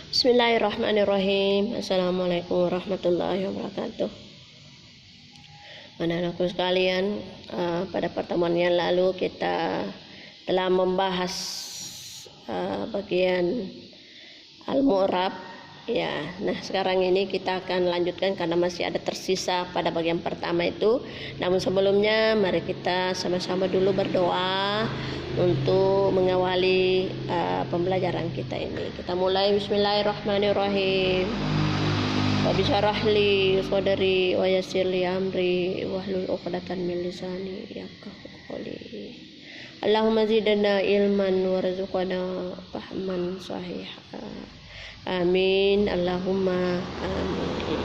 Bismillahirrahmanirrahim. Assalamualaikum warahmatullahi wabarakatuh. Anak-anakku sekalian, pada pertemuan yang lalu kita telah membahas bagian al-mu'rab. Ya, nah sekarang ini kita akan lanjutkan karena masih ada tersisa pada bagian pertama itu. Namun sebelumnya mari kita sama-sama dulu berdoa untuk mengawali pembelajaran kita ini. Kita mulai. Bismillahirrahmanirrahim. Rabbi syrah li sadri wa yassir li amri wahlul 'uqdatam min lisani yafqahu qawli. Allahumma zidna ilman warzuqna fahman sahihah. Amin. Allahumma amin.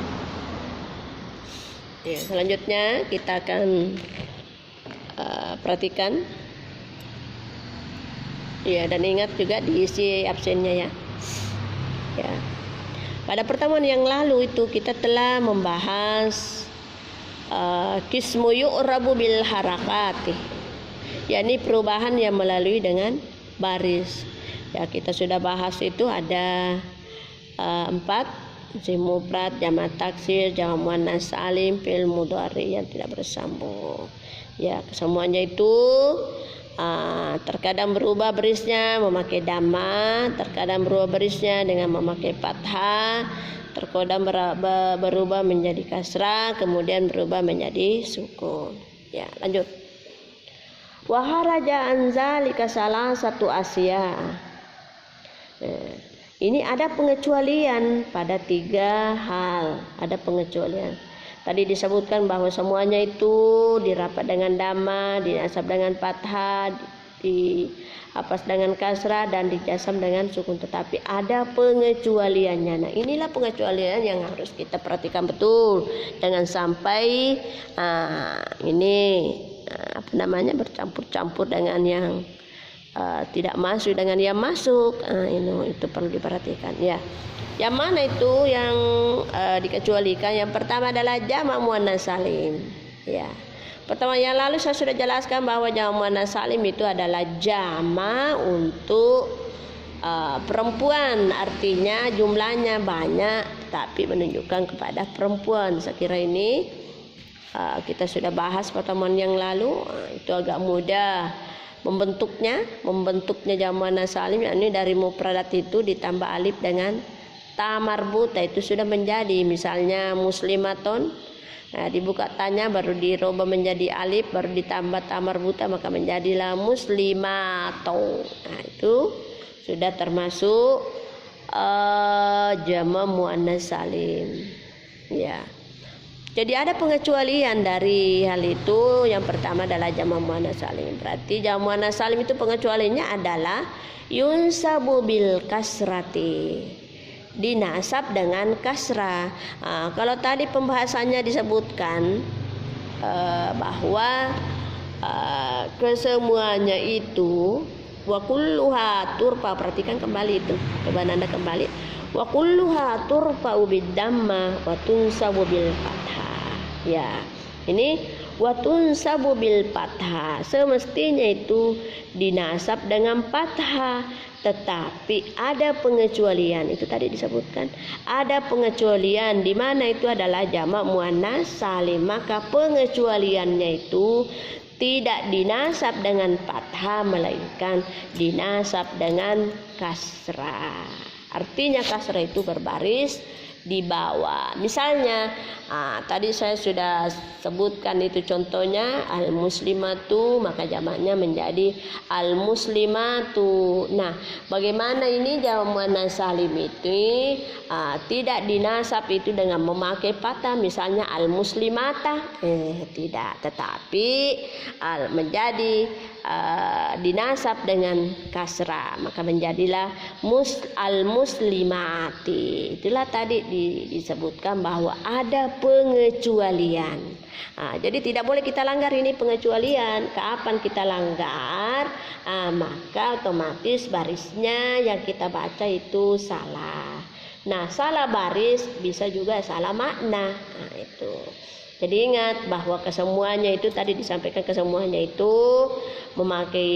Ya, selanjutnya kita akan perhatikan. Ya, dan ingat juga diisi absennya ya. Ya. Pada pertemuan yang lalu itu kita telah membahas qismu yu'rabu bil harakati, yakni perubahan yang melalui dengan baris. Ya, kita sudah bahas itu ada 4, isim mufrad, jamak taksir, jamak muannas salim, fi'il mudhari yang tidak bersambung. Ya, semuanya itu terkadang berubah barisnya memakai dhamma, terkadang berubah barisnya dengan memakai fathah, terkadang berubah menjadi kasrah, kemudian berubah menjadi sukun. Ya, lanjut. Wa haraja an zalika salah satu asya. Ini ada pengecualian pada 3 hal, ada pengecualian. Tadi disebutkan bahwa semuanya itu dirapat dengan dhamma, dinasab dengan fathah, dihafaz dengan kasrah, dan dijasam dengan sukun. Tetapi ada pengecualiannya. Nah, inilah pengecualian yang harus kita perhatikan betul. Jangan sampai bercampur-campur dengan yang tidak masuk dengan yang masuk. Itu perlu diperhatikan ya. Yang mana itu yang dikecualikan? Yang pertama adalah jamak muannas salim. Ya. Pertama yang lalu saya sudah jelaskan bahwa jamak muannas salim itu adalah jamak untuk perempuan, artinya jumlahnya banyak tapi menunjukkan kepada perempuan. Saya kira ini kita sudah bahas pertemuan yang lalu. Itu agak mudah membentuknya jamak muannas salim, yakni dari mufradat itu ditambah alif dengan ta marbuta, itu sudah menjadi misalnya muslimatun. Nah, dibuka tanya baru dirubah menjadi alif, baru ditambah ta marbuta, maka menjadilah muslimatun. Nah, itu sudah termasuk jamak muannas salim. Ya. Jadi ada pengecualian dari hal itu. Yang pertama adalah jamak muannas salim. Berarti jamak muannas salim itu pengecualiannya adalah yunsabu bil kasrati, dinasab dengan kasrah. Kalau tadi pembahasannya disebutkan bahwa kesemuanya itu wa kulluha turfa, perhatikan kembali itu, coba Anda kembali, wa kulluha turfa bid-dhamma wa tunsabu bil fathah. Ya, ini wa tunsabu bil fathah, semestinya itu dinasab dengan fathah. Tetapi ada pengecualian, itu tadi disebutkan. Ada pengecualian di mana itu adalah jamak muannas salim, maka pengecualiannya itu tidak dinasab dengan fathah melainkan dinasab dengan kasrah. Artinya kasrah itu berbaris di bawah. Misalnya tadi saya sudah sebutkan itu contohnya al-muslimatu, maka jamaknya menjadi al-muslimatu. Nah, bagaimana ini jamak muannas salim itu tidak dinasab itu dengan memakai fathah, misalnya al-muslimata, tidak, tetapi menjadi dinasab dengan kasrah, maka menjadilah al-muslimati. Itulah tadi disebutkan bahwa ada pengecualian. Jadi tidak boleh kita langgar ini pengecualian. Kapan kita langgar, maka otomatis barisnya yang kita baca itu salah. Nah, salah baris bisa juga salah makna. Itu. Jadi ingat bahwa kesemuanya itu tadi disampaikan, kesemuanya itu memakai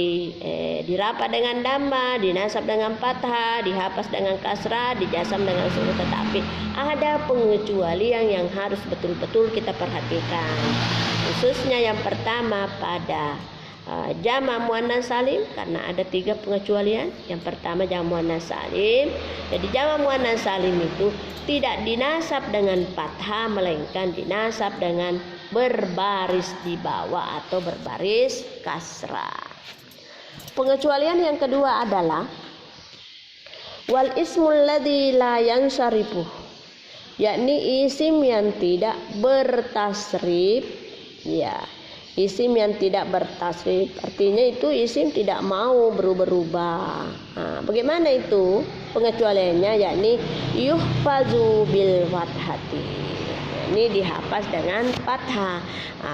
dirapa dengan dhamma, dinasab dengan fathah, dihafaz dengan kasrah, dijasam dengan sukun. Tetapi ada pengecualian yang harus betul-betul kita perhatikan. Khususnya yang pertama pada jamak muannats salim, karena ada 3 pengecualian. Yang pertama jamak muannats salim. Jadi jamak muannats salim itu tidak dinasab dengan fathah, melainkan dinasab dengan berbaris di bawah atau berbaris kasrah. Pengecualian yang kedua adalah wal ismul ladzi la yansarifu, yakni isim yang tidak bertasrif. Ya, isim yang tidak bertasrif artinya itu isim tidak mau berubah-ubah. Bagaimana itu pengecualiannya? Yakni yuhfazu bil fathati, ini dihafaz dengan fathah.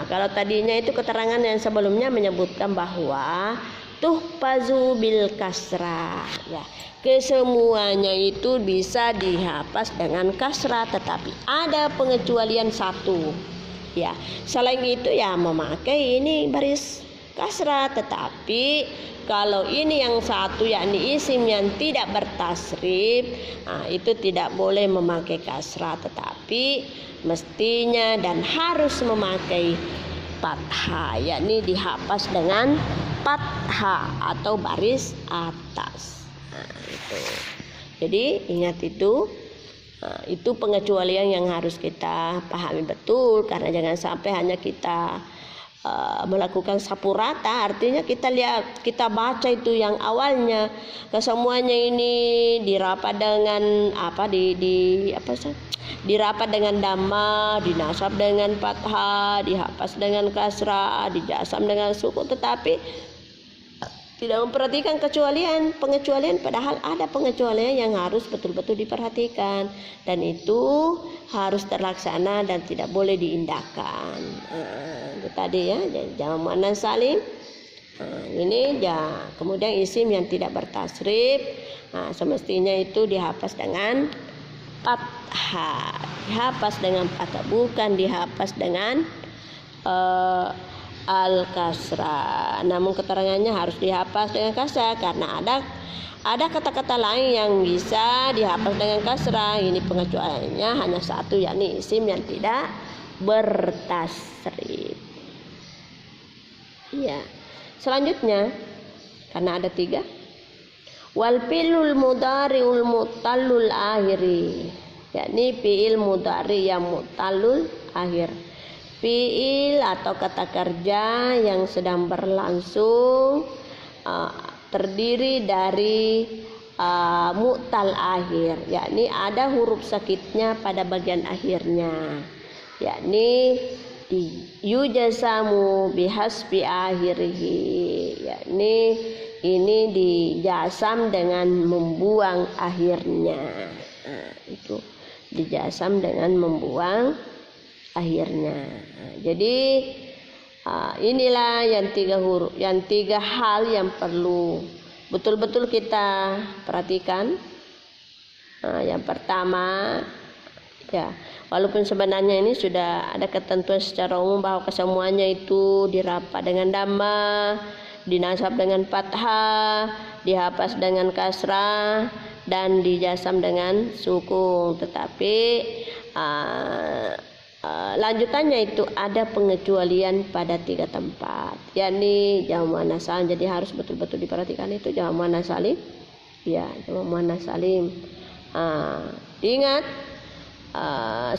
Kalau tadinya itu keterangan yang sebelumnya menyebutkan bahwa tuhfazu bil kasrah, ya, kesemuanya itu bisa dihafaz dengan kasrah, tetapi ada pengecualian satu. Ya, selain itu ya memakai ini baris kasrah. Tetapi kalau ini yang satu yakni isim yang tidak bertasrif, itu tidak boleh memakai kasrah, tetapi mestinya dan harus memakai fathah, yakni dihafaz dengan fathah atau baris atas. Itu. Jadi ingat itu pengecualian yang harus kita pahami betul, karena jangan sampai hanya kita melakukan sapu rata, artinya kita lihat, kita baca itu yang awalnya kesemuanya ini dirapat dengan dirapat dengan dhamma, dinasab dengan fathah, dihafaz dengan kasrah, dijasam dengan sukun, tetapi tidak memperhatikan pengecualian, padahal ada pengecualian yang harus betul-betul diperhatikan, dan itu harus terlaksana dan tidak boleh diindahkan. Itu tadi ya, jamak muannats salim. Ini ya, kemudian isim yang tidak bertasrif, semestinya itu dihafaz dengan fathah, bukan dihafaz dengan al-kasrah. Namun keterangannya harus dihafaz dengan kasrah, karena ada kata-kata lain yang bisa dihafaz dengan kasrah. Ini pengecualiannya hanya satu, yakni isim yang tidak bertasrif. Ya. Selanjutnya, karena ada 3, wal fi'lul mudhari'ul mu'tallul akhiri, yakni fi'il mudhari yang mu'tallul akhir. Fi'il atau kata kerja yang sedang berlangsung terdiri dari mu'tal akhir, yakni ada huruf sakitnya pada bagian akhirnya, yakni yujasamu bihasbi akhirihi, yakni ini dijasam dengan membuang akhirnya. Itu dijasam dengan membuang akhirnya. Jadi inilah yang 3 hal yang perlu betul-betul kita perhatikan. Yang pertama, ya, walaupun sebenarnya ini sudah ada ketentuan secara umum bahwa kesemuanya itu dirapa dengan dhamma, dinasab dengan fathah, dihafaz dengan kasrah, dan dijasam dengan sukun, tetapi lanjutannya itu ada pengecualian pada 3 tempat, yakni jamak muannats salim. Jadi harus betul-betul diperhatikan itu jamak muannats salim. Ya, jamak muannats salim. Ingat,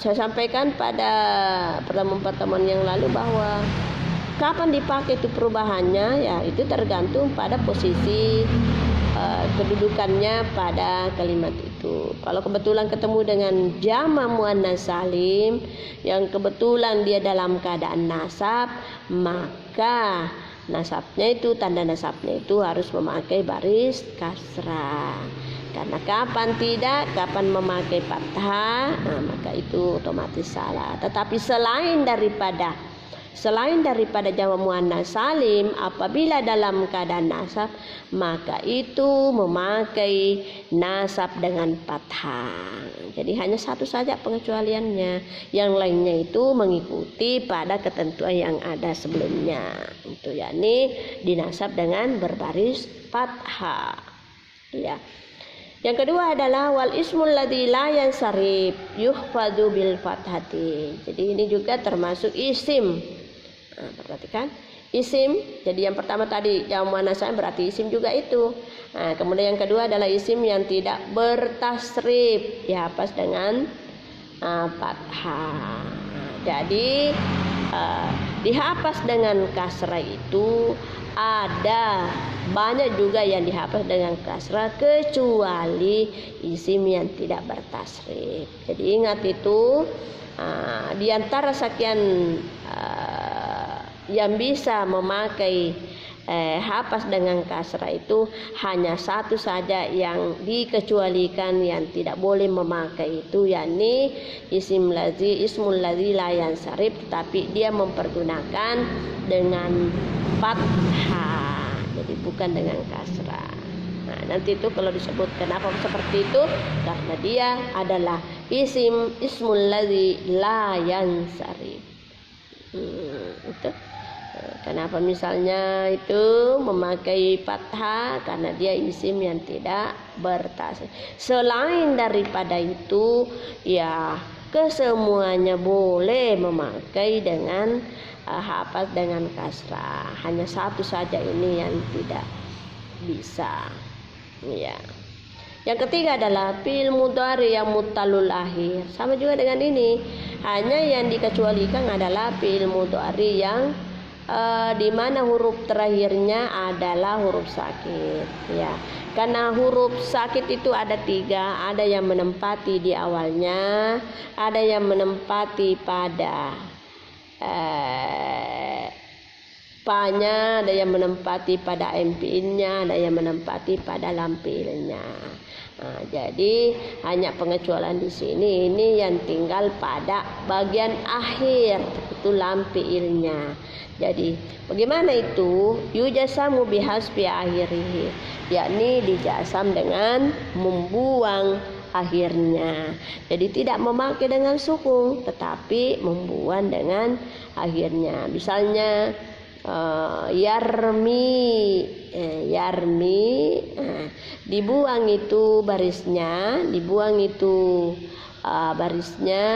saya sampaikan pada pertemuan-pertemuan yang lalu bahwa kapan dipakai itu perubahannya, ya itu tergantung pada posisi kedudukannya pada kalimat itu. Kalau kebetulan ketemu dengan jamak muannats salim yang kebetulan dia dalam keadaan nasab, maka nasabnya itu, tanda nasabnya itu harus memakai baris kasrah. Karena kapan memakai fathah, maka itu otomatis salah. Tetapi selain daripada selain daripada jamak muannats salim apabila dalam keadaan nasab, maka itu memakai nasab dengan fathah. Jadi hanya satu saja pengecualiannya, yang lainnya itu mengikuti pada ketentuan yang ada sebelumnya. Itu yakni dinasab dengan berbaris fathah. Ya. Yang kedua adalah wal ismul ladzi la yansarif yuhfadzu bil fathati. Jadi ini juga termasuk isim. Nah, perhatikan isim. Jadi yang pertama tadi jamak muannats salim berarti isim juga itu. Nah, kemudian yang kedua adalah isim yang tidak bertasrif, dihapus dengan fathah. Jadi dihapus dengan kasrah itu ada banyak juga yang dihapus dengan kasrah kecuali isim yang tidak bertasrif. Jadi ingat itu di antara sekian yang bisa memakai hapus dengan kasrah itu hanya satu saja yang dikecualikan yang tidak boleh memakai itu, yakni ismul ladzi la yansarif, tapi dia mempergunakan dengan fathah, jadi bukan dengan kasrah. Nah, nanti itu kalau disebut kenapa seperti itu, karena dia adalah ismul ladzi la yansarif. Itu kenapa misalnya itu memakai fathah, karena dia isim yang tidak bertasrif. Selain daripada itu ya kesemuanya boleh memakai dengan hapus dengan kasrah. Hanya satu saja ini yang tidak bisa. Ya. Yang ketiga adalah fi'il mudhari yang muttalul akhir. Sama juga dengan ini. Hanya yang dikecualikan adalah fi'il mudhari yang di mana huruf terakhirnya adalah huruf sakit, ya. Karena huruf sakit itu ada 3, ada yang menempati di awalnya, ada yang menempati pada pa-nya, ada yang menempati pada MPI-nya, ada yang menempati pada lam-fi'ilnya. Nah, jadi hanya pengecualian di sini ini yang tinggal pada bagian akhir itu lam-fi'ilnya. Jadi bagaimana itu? Yujasamu bihasbi akhirih, yakni dijasam dengan membuang akhirnya. Jadi tidak memakai dengan sukun, tetapi membuang dengan akhirnya. Misalnya yarmi, dibuang itu barisnya, barisnya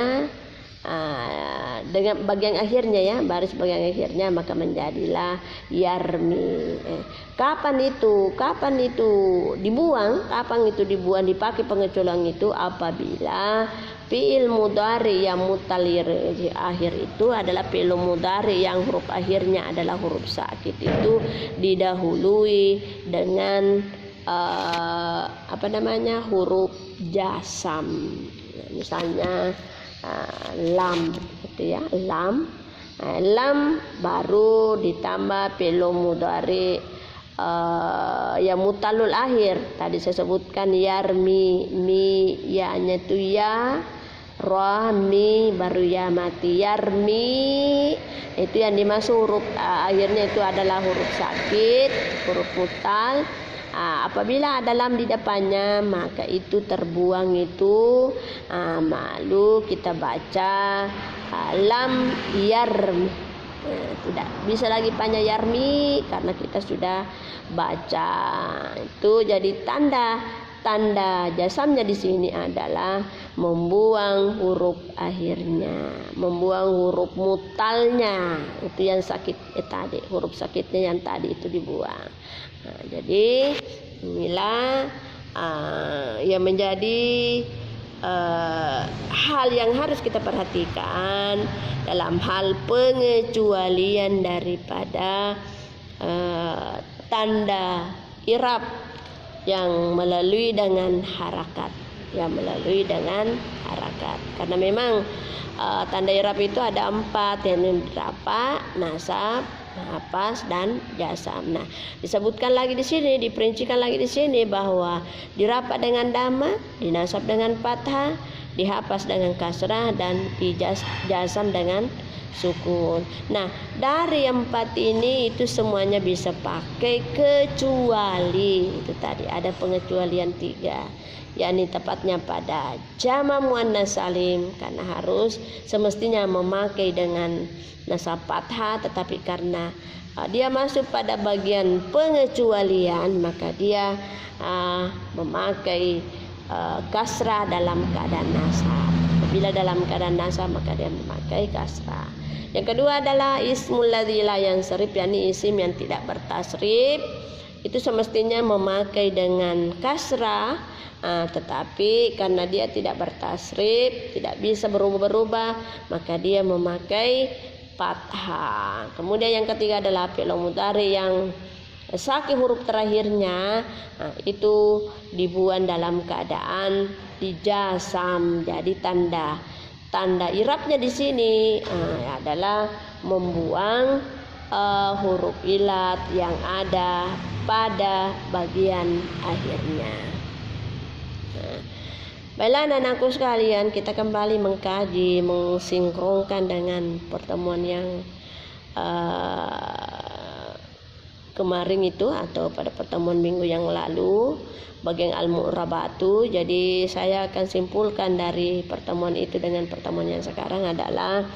dengan bagian akhirnya, ya, baris bagian akhirnya, maka menjadilah yarmi. Kapan itu dibuang? Kapan itu dibuang, dipakai pengecualian itu apabila fi'il mudhari yang mutalir di akhir itu adalah fi'il mudhari yang huruf akhirnya adalah huruf sakit, itu didahului dengan huruf jasam. Misalnya lam, gitu ya, lam baru ditambah fi'il mudhari yang mutalul akhir. Tadi saya sebutkan yarmi, mi ya-nya itu ya, ra mi baru ya mati. Yarmi itu yang dimasuk huruf akhirnya itu adalah huruf sakit, huruf mutal. Apabila ada lam di depannya, maka itu terbuang itu. Lalu kita baca lam yarmi. Tidak bisa lagi panjang yarmi karena kita sudah baca itu. Jadi tanda jasamnya di sini adalah membuang huruf akhirnya, membuang huruf mutalnya, itu yang sakit tadi, huruf sakitnya yang tadi itu dibuang. Nah, jadi inilah yang menjadi hal yang harus kita perhatikan dalam hal pengecualian daripada tanda i'rab yang melalui dengan harakat, karena memang tanda i'rab itu ada 4, yang rafa, nasab, hapus dan jasam. Nah, disebutkan lagi di sini, diperincikan lagi di sini bahwa dirafa dengan dhamma, dinasab dengan fathah, dihapus dengan kasrah, dan dijasam dengan sukun. Nah, dari 4 ini itu semuanya bisa pakai kecuali itu tadi ada pengecualian 3, yakni tepatnya pada jamak muannats salim karena harus semestinya memakai dengan nasab fathah, tetapi karena dia masuk pada bagian pengecualian maka dia memakai kasrah dalam keadaan nasab. Bila dalam keadaan nasab maka dia memakai kasrah. Yang kedua adalah ismul ladzi la yansarif, yakni isim yang tidak bertasrif. Itu semestinya memakai dengan kasrah, tetapi karena dia tidak bertasrif, tidak bisa berubah-berubah, maka dia memakai fathah. Kemudian yang ketiga adalah fi'il mudhari yang sakit huruf terakhirnya itu dibuang dalam keadaan dijasam. Jadi tanda i'rabnya di sini adalah membuang huruf ilat yang ada pada bagian akhirnya. Baiklah anak-anakku sekalian, kita kembali mengkaji, mensinkronkan dengan pertemuan yang kemarin itu atau pada pertemuan minggu yang lalu bagian al-mu'rabatu. Jadi saya akan simpulkan dari pertemuan itu dengan pertemuan yang sekarang adalah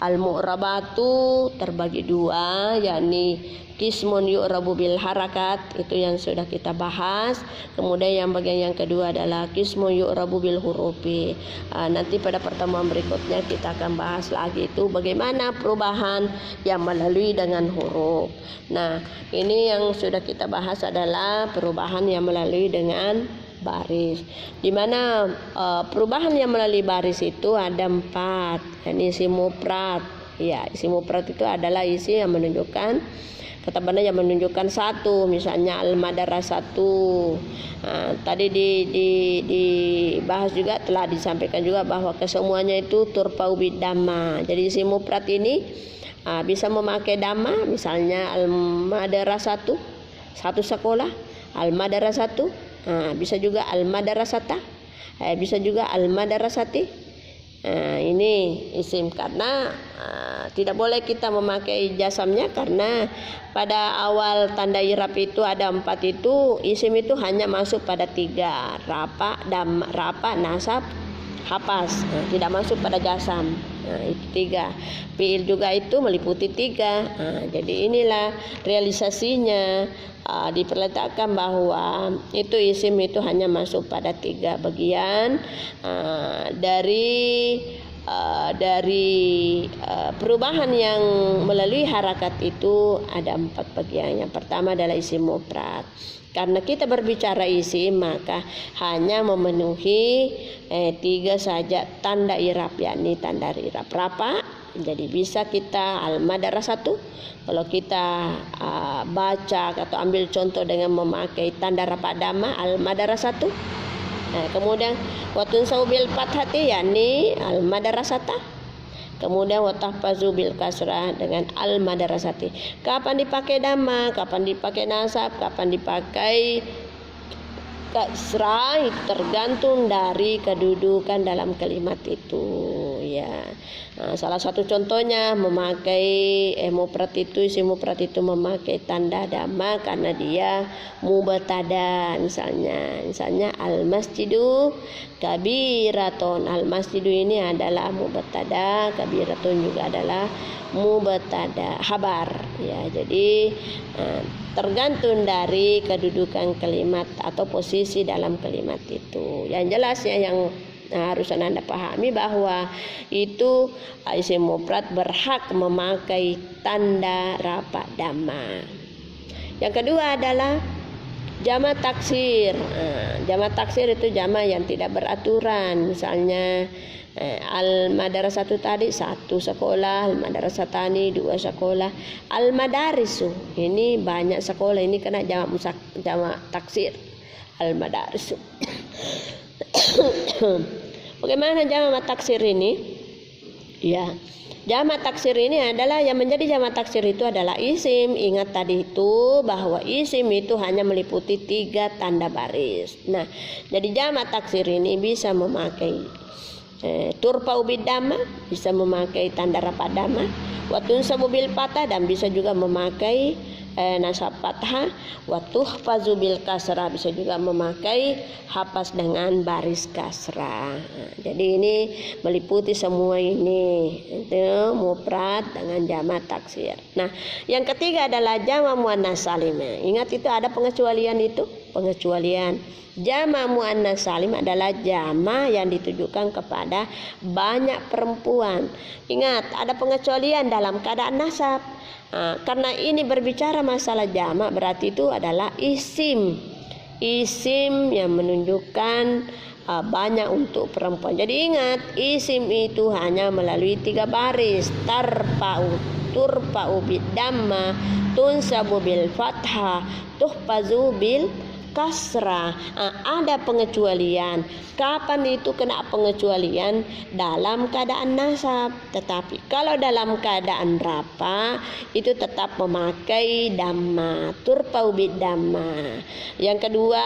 al-mu'rabatu terbagi 2, yakni qismun yu'rabu bil harakat, itu yang sudah kita bahas. Kemudian yang bagian yang kedua adalah qismun yu'rabu bil hurufi. Nanti pada pertemuan berikutnya kita akan bahas lagi itu bagaimana perubahan yang melalui dengan huruf. Nah, ini yang sudah kita bahas adalah perubahan yang melalui dengan baris, di mana perubahan yang melalui baris itu ada 4, yakni isim mufrad. Ya, isim mufrad itu adalah isim yang menunjukkan kata benda yang menunjukkan satu, misalnya al-madrasatu. Tadi dibahas juga, telah disampaikan juga bahwa kesemuanya itu turfa'u bidamma. Jadi isim mufrad ini bisa memakai dhamma, misalnya al-madrasatu, satu sekolah, al-madrasatu. Bisa juga al-madrasata, bisa juga al-madrasati. Ini isim karena tidak boleh kita memakai jasamnya, karena pada awal tanda i'rab itu ada 4 itu isim itu hanya masuk pada 3, rafa, nasab, hapas, tidak masuk pada jasam. Itu 3. Fi'il juga itu meliputi 3. Jadi inilah realisasinya, diperletakkan bahwa itu isim itu hanya masuk pada 3 bagian dari perubahan yang melalui harakat itu ada 4 bagian. Yang pertama adalah isim mufrad. Karena kita berbicara isim maka hanya memenuhi 3 saja tanda i'rab, yakni tanda i'rab rafa. Jadi bisa kita al-madrasatu kalau kita baca atau ambil contoh dengan memakai tanda rafa dhamma al-madrasatu. Kemudian watun saubil fathati, yakni al-madrasata. Kemudian watahfazu bil kasrah dengan al-madrasati. Kapan dipakai dhamma, kapan dipakai nasab, kapan dipakai kasrah itu tergantung dari kedudukan dalam kalimat itu, ya. Salah satu contohnya memakai mufrad itu, isim mufrad itu memakai tanda dhamma karena dia mubtada. Misalnya al-masjidu kabiratun. Al-masjidu ini adalah mubtada, kabiratun juga adalah mubtada khabar, ya. Jadi tergantung dari kedudukan kalimat atau posisi dalam kalimat itu. Yang jelasnya yang harus Anda pahami bahwa itu isim mufrad berhak memakai tanda rafa dhamma. Yang kedua adalah jamak taksir. Jamak taksir itu jamak yang tidak beraturan. Misalnya al-madrasatu tadi 1 sekolah, al-madrasatani 2 sekolah, al-madarisu ini banyak sekolah, ini kena jamak taksir al-madarisu. Bagaimana jamak taksir ini? Ya, jamak taksir ini adalah yang menjadi jamak taksir itu adalah isim. Ingat tadi itu bahwa isim itu hanya meliputi 3 tanda baris. Nah, jadi jamak taksir ini bisa memakai turfa bidamma bisa memakai tanda rafa dhamma, wa tunsabu bil fathah dan bisa juga memakai nasab fathah, wa tuhfazu bil kasrah bisa juga memakai hafaz dengan baris kasrah. Jadi ini meliputi semua ini, itu mufrad dengan jamak taksir. Nah, yang ketiga adalah jamak muannas salim. Ingat itu ada pengecualian itu, pengecualian. Jamak muannas salim adalah jamak yang ditujukan kepada banyak perempuan. Ingat, ada pengecualian dalam keadaan nasab. Karena ini berbicara masalah jamak, berarti itu adalah isim. Isim yang menunjukkan banyak untuk perempuan. Jadi ingat, isim itu hanya melalui 3 baris. Tarfa'u, turfa'u bidamma, tunsabu bil fathah, tuhfazu bil kasrah. Ada pengecualian. Kapan itu kena pengecualian? Dalam keadaan nasab. Tetapi kalau dalam keadaan rafa itu tetap memakai dhamma, turfa'u bid dhamma. Yang kedua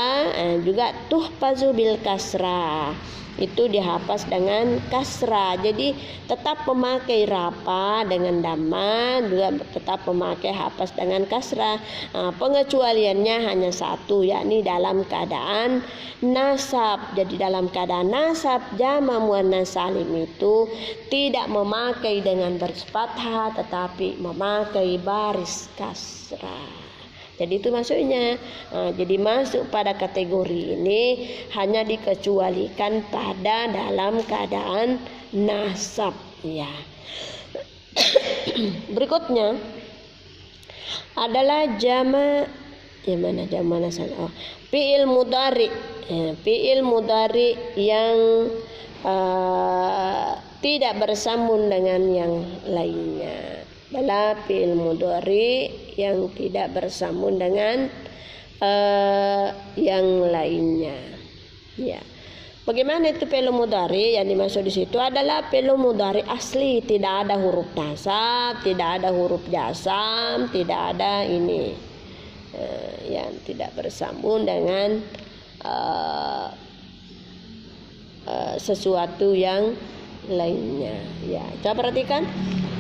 juga tuhfazu bil kasrah, itu dihafaz dengan kasrah. Jadi tetap memakai rafa dengan dhamma, juga tetap memakai hafaz dengan kasrah. Pengecualiannya hanya satu, yakni dalam keadaan nasab. Jadi dalam keadaan nasab jamak muannas salim itu tidak memakai dengan baris fathah tetapi memakai baris kasrah. Jadi itu maksudnya. Jadi masuk pada kategori ini hanya dikecualikan pada dalam keadaan nasab, ya. Berikutnya adalah jamak, yang mana jamak nasab? Fi'il mudhari. Fi'il mudhari yang tidak bersambung dengan yang lainnya. Adalah fi'il mudhari yang tidak bersambung dengan yang lainnya. Ya. Bagaimana itu fi'il mudhari? Yang dimaksud di situ adalah fi'il mudhari asli, tidak ada huruf nasab, tidak ada huruf jazam, tidak ada ini yang tidak bersambung dengan sesuatu yang lainnya. Ya, coba perhatikan.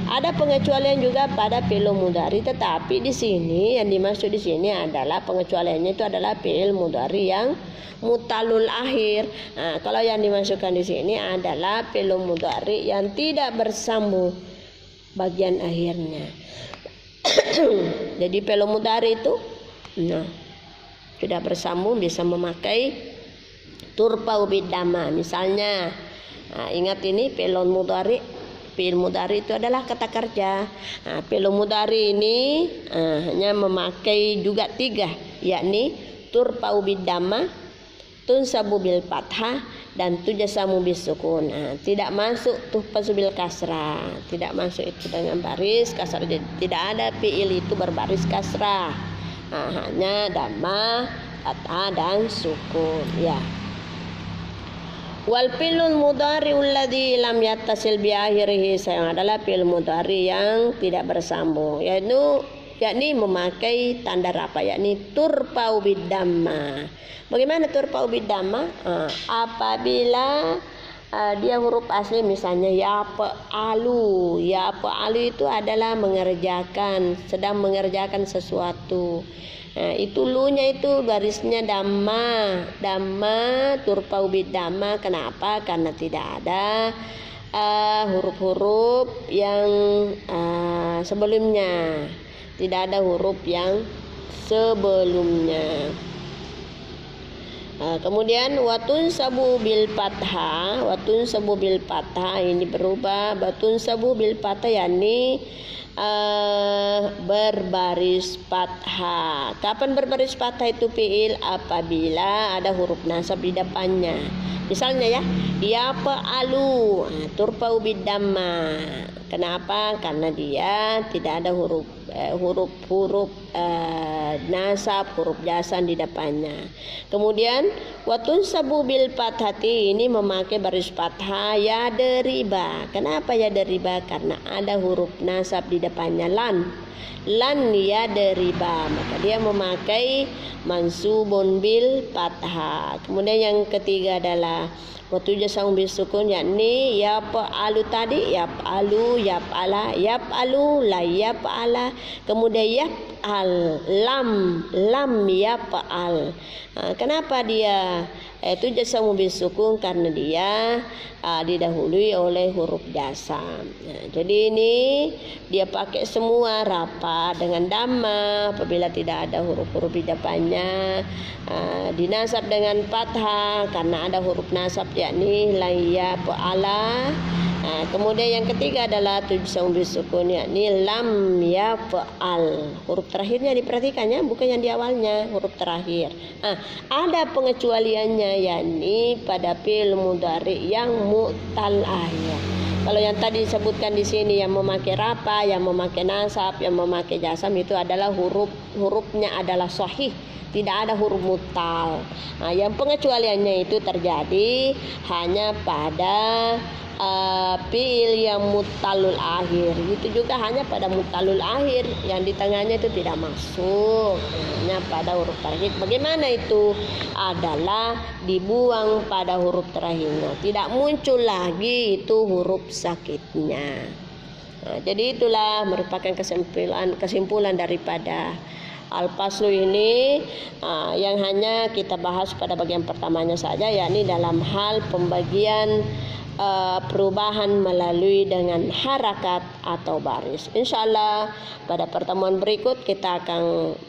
Ada pengecualian juga pada fi'il mudhari, tetapi di sini yang dimaksud di sini adalah pengecualiannya itu adalah fi'il mudhari yang mutalul akhir. Kalau yang dimasukkan di sini adalah fi'il mudhari yang tidak bersambung bagian akhirnya. Jadi fi'il mudhari itu tidak bersambung bisa memakai turfa'u bid dhamma. Misalnya, ingat ini fi'il mudhari. Fi'il mudhari itu adalah kata kerja. Fi'il mudhari ini hanya memakai juga 3, yakni turfa'u bid dhamma, tunsabu bil fathah, dan tujasamu bis sukun. Tidak masuk tuhfazu bil kasrah, tidak masuk itu dengan baris kasrah. Tidak ada fi'il itu berbaris kasrah. Hanya dhamma, fathah dan sukun, ya. Wal fi'lul mudhari'ul ladzi lam yattasil bi akhirih, yang adalah fi'il mudhari yang tidak bersambung, yakni memakai tanda rafa, yakni turfa'u bid dhamma. Bagaimana turfa'u bid dhamma? Apabila dia huruf asli, misalnya yaf'alu. Yaf'alu itu adalah mengerjakan, sedang mengerjakan sesuatu. Itu lunya itu barisnya dhamma, dhamma turfa'u bid dhamma. Kenapa? Karena tidak ada huruf-huruf yang sebelumnya, tidak ada huruf yang sebelumnya. Kemudian watun sabu bil fathah, watun sabu bil fathah ini berubah batun sabu bil fathah, yakni berbaris fathah. Kapan berbaris fathah itu fi'il? Apabila ada huruf nasab di depannya. Misalnya ya fa'alu, turfa'u bid dhamma. Kenapa? Karena dia tidak ada huruf nasab huruf jasan di depannya. Kemudian watun sabu bil fathati, ini memakai baris fathah ya deriba. Kenapa ya deriba? Karena ada huruf nasab di depannya lan ya deriba, maka dia memakai mansubun bil fathah. Kemudian yang ketiga adalah waktu jasam bil sukun, yakni yaf'alu tadi, yaf'alu, yaf'alu, la yaf'ala, kemudian yaf'al, lam yaf'al. Kenapa dia itu jasam bil sukun? Karena dia didahului oleh huruf jasam. Jadi ini dia pakai semua rapat dengan dhamma apabila tidak ada huruf-huruf di depannya, dinasab dengan fathah karena ada huruf nasab yakni la yaf'ala. Kemudian yang ketiga adalah tujsam bisukun, yakni lam yaf'al. Huruf terakhirnya diperhatikannya, bukan yang di awalnya, huruf terakhir. Ada pengecualiannya, yakni pada fi'il mudhari yang mu'tal akhir. Kalau yang tadi disebutkan di sini yang memakai rafa, yang memakai nasab, yang memakai jasam, itu adalah hurufnya adalah sahih, tidak ada huruf mutal. Yang pengecualiannya itu terjadi hanya pada fi'il yang mutalul akhir. Itu juga hanya pada mutalul akhir, yang di tengahnya itu tidak masuk, hanya pada huruf terakhir. Bagaimana itu? Adalah dibuang pada huruf terakhirnya, tidak muncul lagi itu huruf sakitnya. Jadi itulah merupakan kesimpulan daripada Al-Faslu ini, yang hanya kita bahas pada bagian pertamanya saja, yakni dalam hal pembagian perubahan melalui dengan harakat atau baris. Insyaallah pada pertemuan berikut kita akan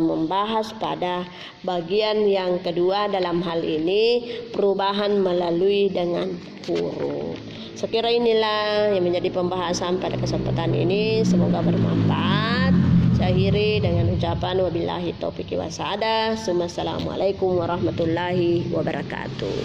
membahas pada bagian yang kedua dalam hal ini, perubahan melalui dengan huruf. Sekira inilah yang menjadi pembahasan pada kesempatan ini, semoga bermanfaat. Saya akhiri dengan ucapan wabillahi taufiq wa hidayah. Assalamualaikum warahmatullahi wabarakatuh.